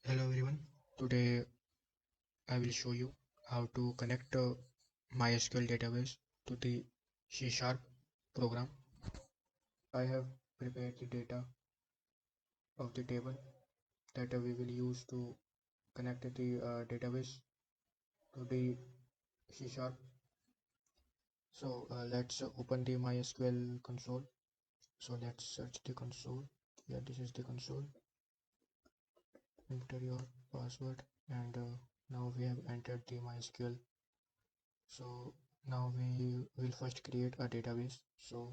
Hello everyone. Today I will show you how to connect a MySQL database to the C# program. I have prepared the data of the table that we will use to connect the database to the C#. So let's open the MySQL console. So let's search the console. Yeah, this is the console. Enter your password and now we have entered the MySQL. So now we will first create a database. So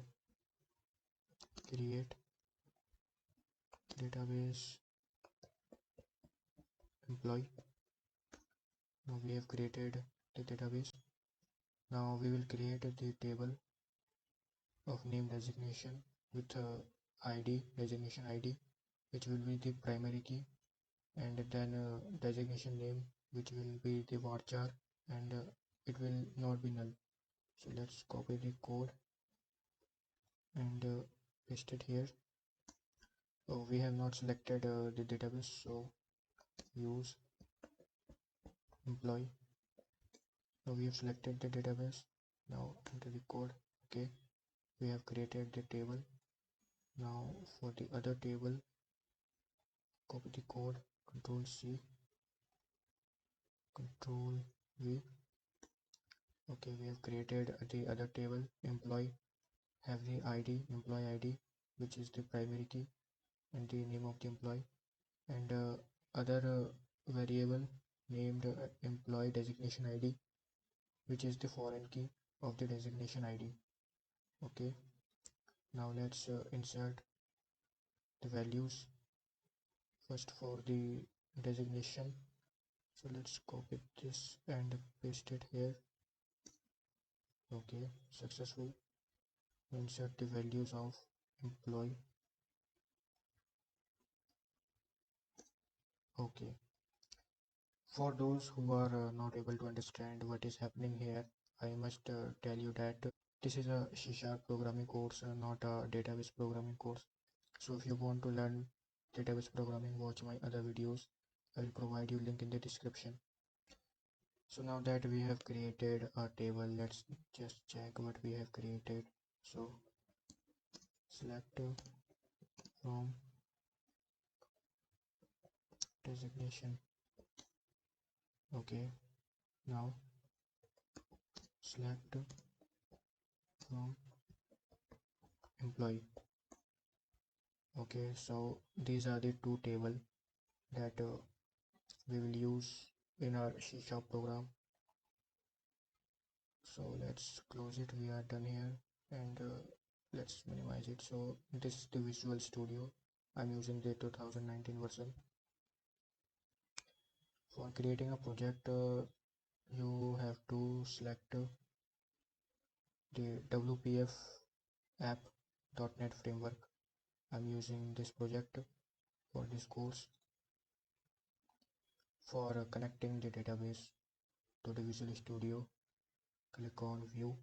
create database employee. Now we have created the database. Now we will create the table of name designation with ID, designation ID, which will be the primary key, and then designation name, which will be the varchar, and it will not be null. So let's copy the code and paste it here. Oh, we have not selected the database, so use employee. Now we have selected the database. Now enter the code. Okay, we have created the table. Now for the other table, copy the code, Control C, Control V. Okay, we have created the other table. Employee have the ID, employee ID, which is the primary key, and the name of the employee, and other variable named employee designation ID, which is the foreign key of the designation ID. Okay, now let's insert the values first for the designation. So let's copy this and paste it here. Okay, successful. Insert the values of employee. Okay, for those who are not able to understand what is happening here, I must tell you that this is a C# programming course, not a database programming course. So if you want to learn database programming, watch my other videos. I will provide you link in the description. So now that we have created a table, let's just check what we have created. So select from designation. Okay, now select from employee. Okay, so these are the two tables that we will use in our C# program. So let's close it. We are done here, and let's minimize it. So this is the Visual Studio. I'm using the 2019 version. For creating a project, you have to select the WPF app.NET framework. I'm using this project for this course. For connecting the database to the Visual Studio, click on View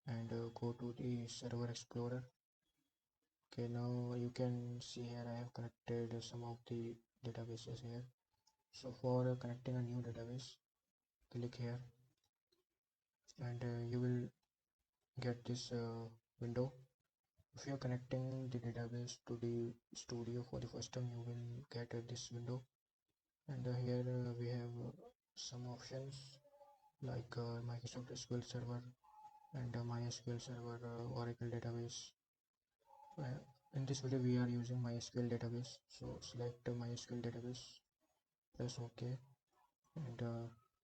and go to the Server Explorer. Okay, now you can see here I have connected some of the databases here. So for connecting a new database, click here and you will get this window. If you are connecting the database to the studio for the first time, you will get this window, and here we have some options like Microsoft SQL Server and MySQL Server, Oracle database. In this video we are using MySQL database, so select MySQL database, press OK, and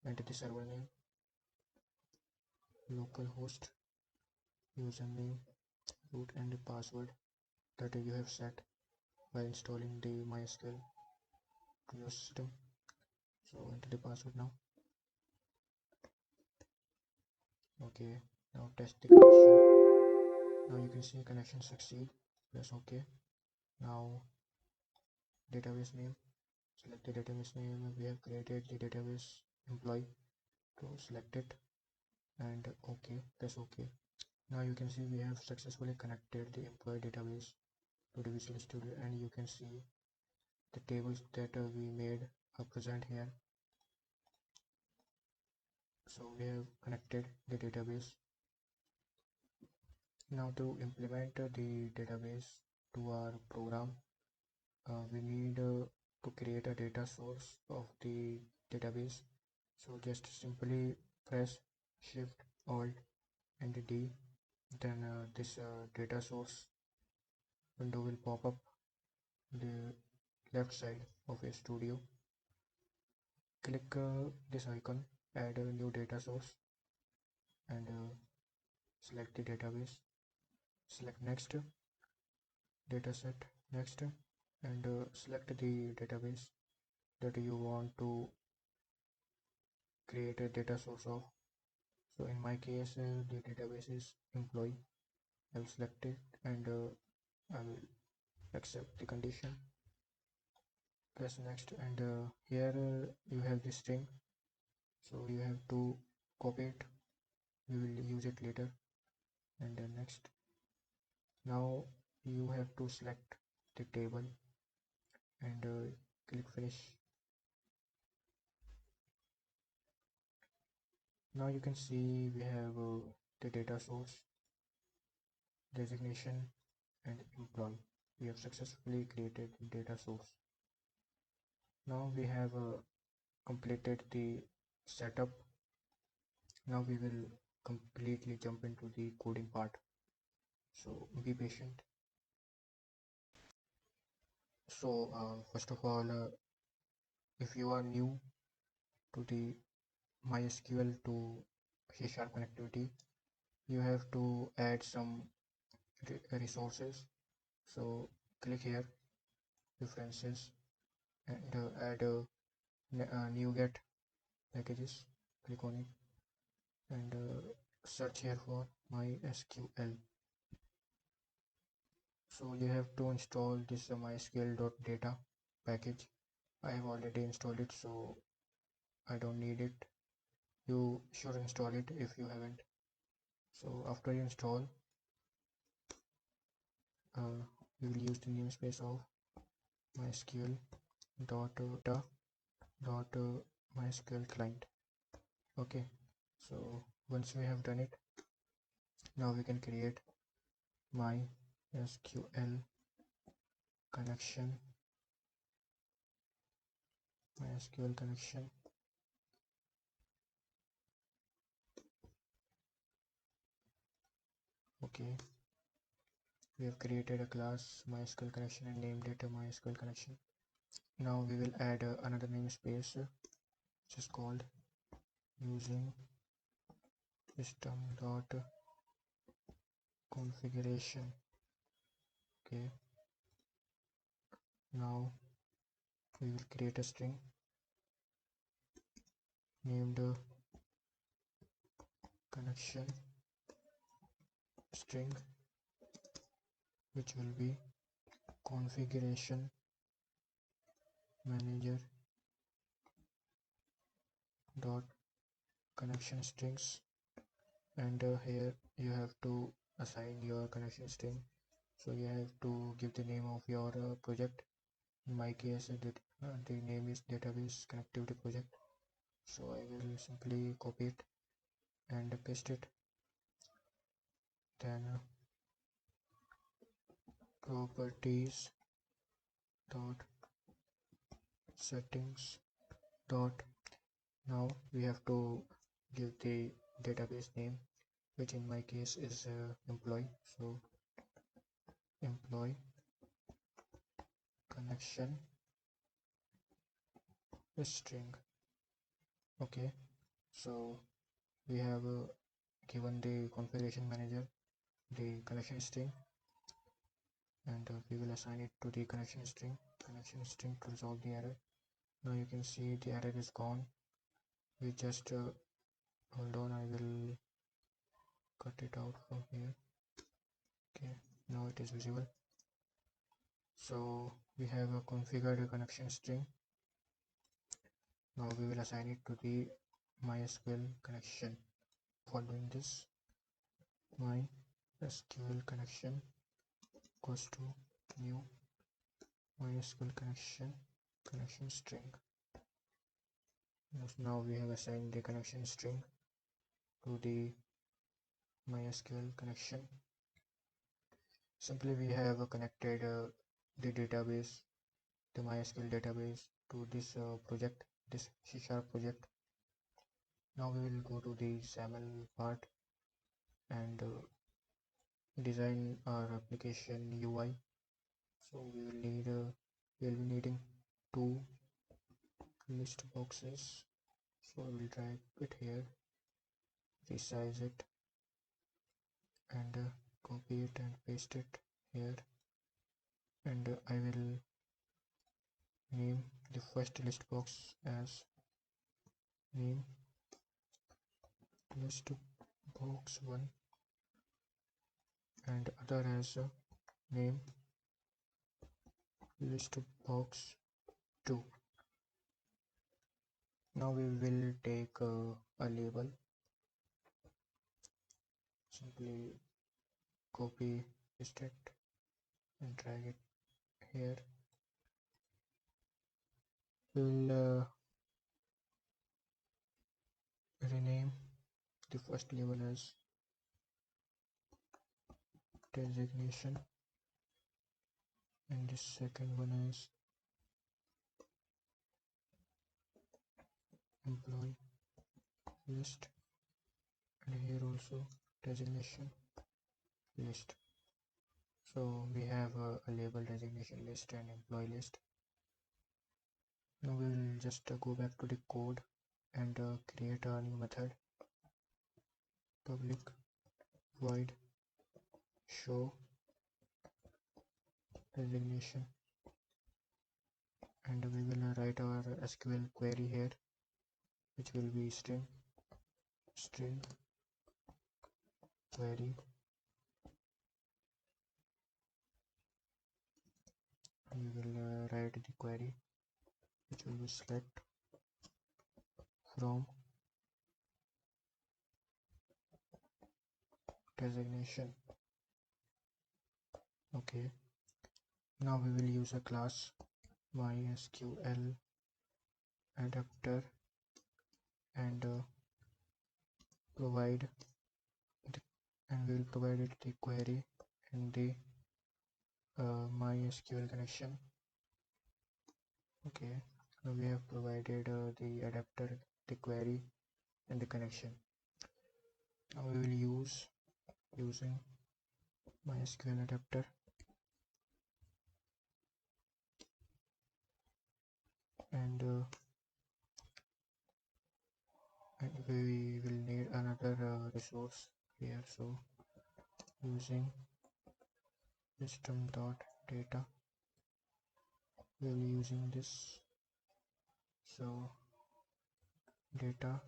enter the server name, localhost, username, root, and the password that you have set while installing the MySQL to your system. So enter the password now. Okay, now test the connection. Now you can see connection succeed. Press OK. Now database name, select the database name. We have created the database employee, to select it and OK, press OK. Now you can see we have successfully connected the employee database to the Visual Studio, and you can see the tables that we made present here. So we have connected the database. Now to implement the database to our program, we need to create a data source of the database. So just simply press Shift Alt and D, then this data source window will pop up the left side of a studio. Click this icon, add a new data source, and select the database. Select next, dataset, next, and select the database that you want to create a data source of. So in my case, the database is employee. I will select it and I will accept the condition. Press next, and here you have the string, so you have to copy it. We will use it later. And next. Now you have to select the table and click finish. Now you can see we have the data source, designation, and employee. We have successfully created the data source. Now we have completed the setup. Now we will completely jump into the coding part. So be patient. So first of all, if you are new to the MySQL to C# connectivity, you have to add some resources. So click here, references, and add NuGet packages. Click on it and search here for MySQL. So you have to install this mysql.data package. I have already installed it, so I don't need it. You should install it if you haven't. So after you install, we will use the namespace of mysql.data.mysql client. Okay, so once we have done it, now we can create MySQL connection. MySQL connection. Okay, we have created a class MySQL connection and named it a MySQL connection. Now we will add another namespace which is called using system.configuration. Okay, now we will create a string named connection string, which will be configuration manager dot connection strings, and here you have to assign your connection string. So you have to give the name of your project. In my case, the name is database connectivity project. So I will simply copy it and paste it. Then properties dot settings dot. Now we have to give the database name, which in my case is employee. So employee connection string. Okay, so we have given the configuration manager the connection string, and we will assign it to the connection string to resolve the error. Now you can see the error is gone. We just hold on, I will cut it out from here. Okay, now it is visible. So we have a configured connection string. Now we will assign it to the MySQL connection. For doing this, MySQL connection equals to new MySQL connection string. Now we have assigned the connection string to the MySQL connection. Simply we have connected the database, the MySQL database, to this project, this C# project. Now we will go to the SAML part and design our application UI. So we will be needing two list boxes. So I will drag it here, resize it, and copy it and paste it here. And I will name the first list box as name list box 1 and other as name list box 2. Now we will take a label. Simply copy paste it and drag it here. We will rename the first label as designation and the second one as employee list, and here also designation list. So we have a label, designation list and employee list. Now we will just go back to the code and create a new method, public void show designation, and we will write our SQL query here, which will be string query, and we will write the query, which will be select from designation. Okay, now we will use a class Mysql Adapter and provide the, and we will provide it the query and the MySQL connection. Okay, now we have provided the adapter, the query and the connection. Now we will using MySQL Adapter and we will need another resource here. So using system.data, we will be using this. So data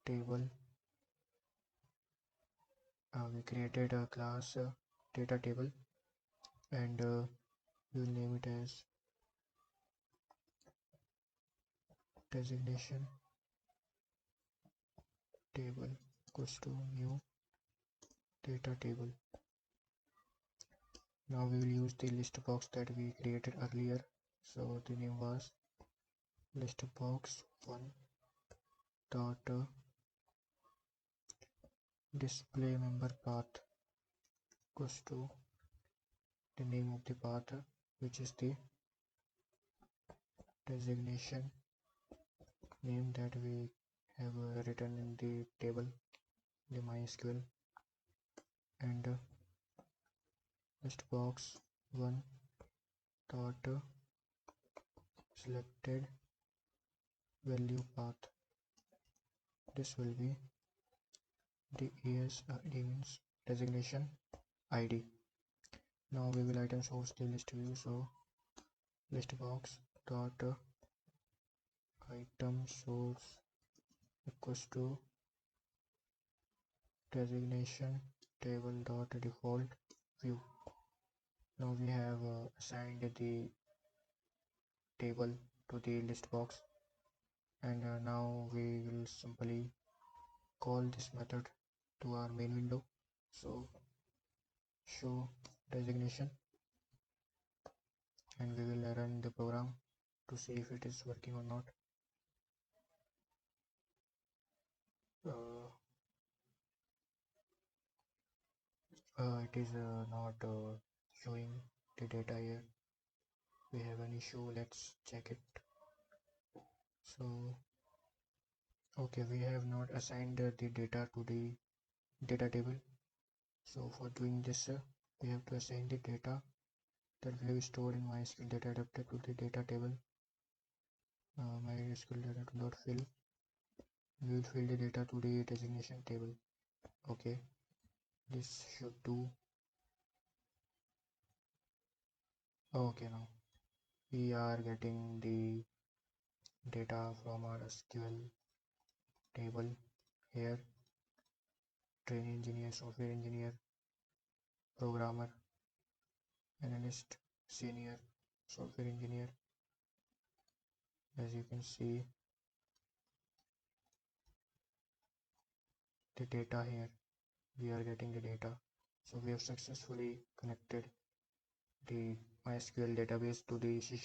table, we created a class data table and we will name it as designation table equals to new data table. Now we will use the list box that we created earlier. So the name was list box 1 dot display member path equals to the name of the path, which is the designation name that we have written in the table, the MySQL, and list box 1 dot selected value path. This will be the means designation ID. Now we will item source the list view. So list box dot item source equals to designation table dot default view. Now we have assigned the table to the list box, and now we will simply call this method to our main window. So show designation, and we will run the program to see if it is working or not. uh, it is not showing the data here. We have an issue. Let's check it. So okay, we have not assigned the data to the data table. So for doing this, we have to assign the data that we have stored in Mysql Data Adapter to the data table. Mysql data dot fill. We will fill the data to the designation table. Okay, this should do. Okay, now we are getting the data from our SQL table here. Train engineer, software engineer, programmer, analyst, senior, software engineer. As you can see, the data here, we are getting the data. So we have successfully connected the MySQL database to the C#